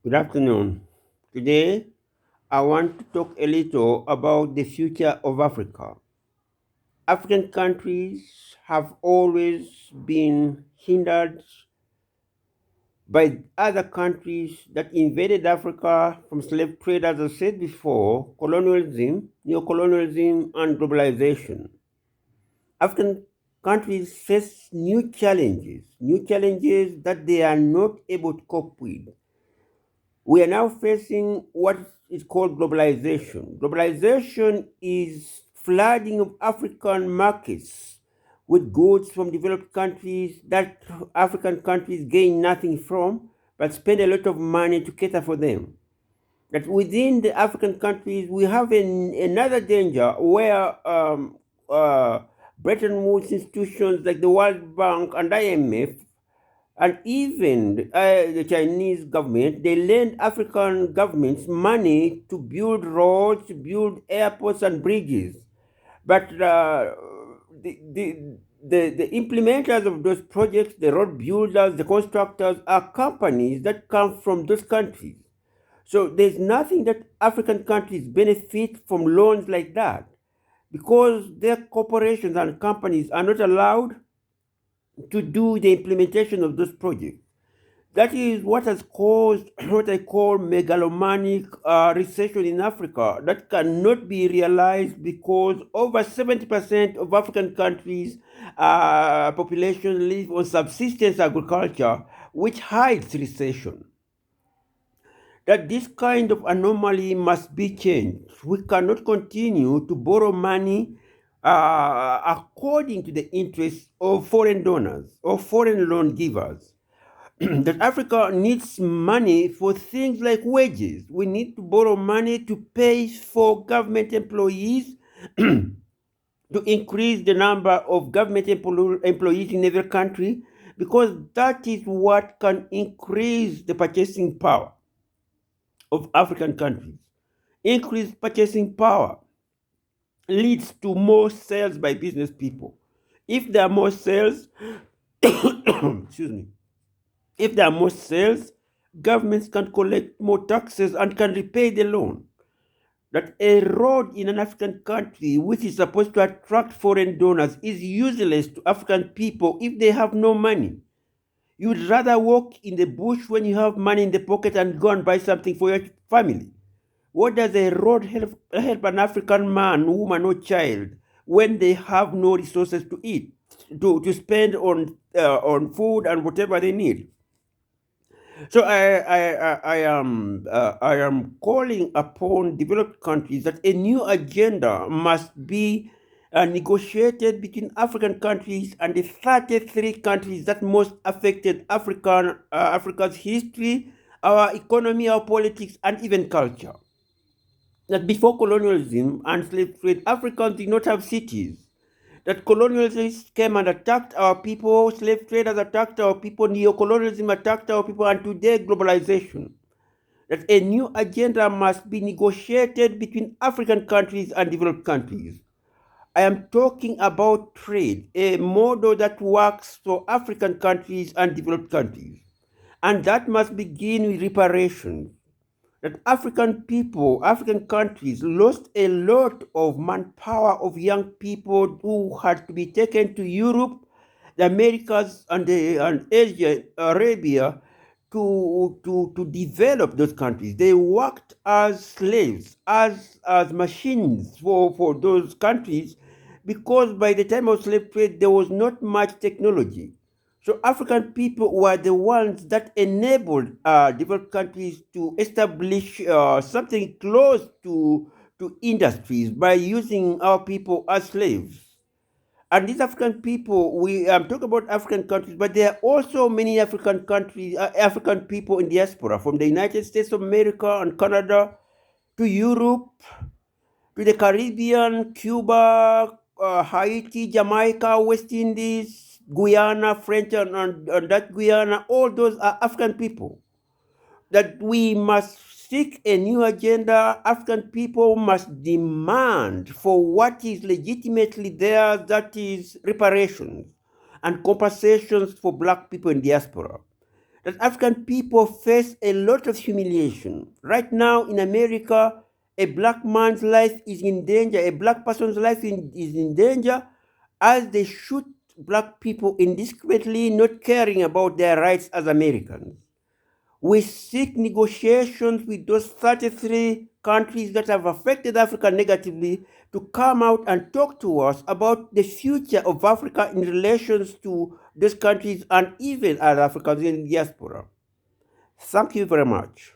Good afternoon. Today, I want to talk a little about the future of Africa. African countries have always been hindered by other countries that invaded Africa from slave trade, as I said before, colonialism, neocolonialism, and globalization. African countries face new challenges that they are not able to cope with. We are now facing what is called globalization. Globalization is flooding of African markets with goods from developed countries that African countries gain nothing from, but spend a lot of money to cater for them. That within the African countries, we have another danger where Bretton Woods institutions like the World Bank and IMF and even the Chinese government, they lend African governments money to build roads, to build airports and bridges. But the implementers of those projects, the road builders, the constructors, are companies that come from those countries. So there's nothing that African countries benefit from loans like that because their corporations and companies are not allowed to do the implementation of those projects. That is what has caused what I call megalomaniac recession in Africa that cannot be realized because over 70% of African countries' population live on subsistence agriculture, which hides recession. That this kind of anomaly must be changed. We cannot continue to borrow money according to the interests of foreign donors or foreign loan givers. That Africa needs money for things like wages. We need to borrow money to pay for government employees, to increase the number of government employees in every country, because that is what can increase the purchasing power of African countries. Increased purchasing power leads to more sales by business people. If there are more sales, excuse me, if there are more sales, governments can collect more taxes and can repay the loan. That a road in an African country which is supposed to attract foreign donors is useless to African people if they have no money. You'd rather walk in the bush when you have money in the pocket and go and buy something for your family. What does a road help an African man, woman, or child when they have no resources to eat, to spend on food and whatever they need? So I am calling upon developed countries that a new agenda must be negotiated between African countries and the 33 countries that most affected Africa's history, our economy, our politics, and even culture. That before colonialism and slave trade, Africans did not have cities. That colonialists came and attacked our people, slave traders attacked our people, neocolonialism attacked our people, and today globalization. That a new agenda must be negotiated between African countries and developed countries. I am talking about trade, a model that works for African countries and developed countries. And that must begin with reparations. That African people, African countries lost a lot of manpower of young people who had to be taken to Europe, the Americas, and Asia, Arabia to develop those countries. They worked as slaves, as machines for those countries because by the time of slave trade, there was not much technology. So African people were the ones that enabled developed countries to establish something close to industries by using our people as slaves. And these African people, we talk about African countries, but there are also many African countries, African people in diaspora, from the United States of America and Canada to Europe to the Caribbean, Cuba, Haiti, Jamaica, West Indies, Guyana, French and Dutch Guyana, all those are African people. That we must seek a new agenda. African people must demand for what is legitimately theirs, that is reparations and compensations for black people in diaspora. that African people face a lot of humiliation. Right now in America, a black man's life is in danger, a black person's life is in danger as they shoot black people indiscriminately, not caring about their rights as Americans. We seek negotiations with those 33 countries that have affected Africa negatively to come out and talk to us about the future of Africa in relations to those countries and even as Africans in diaspora. Thank you very much.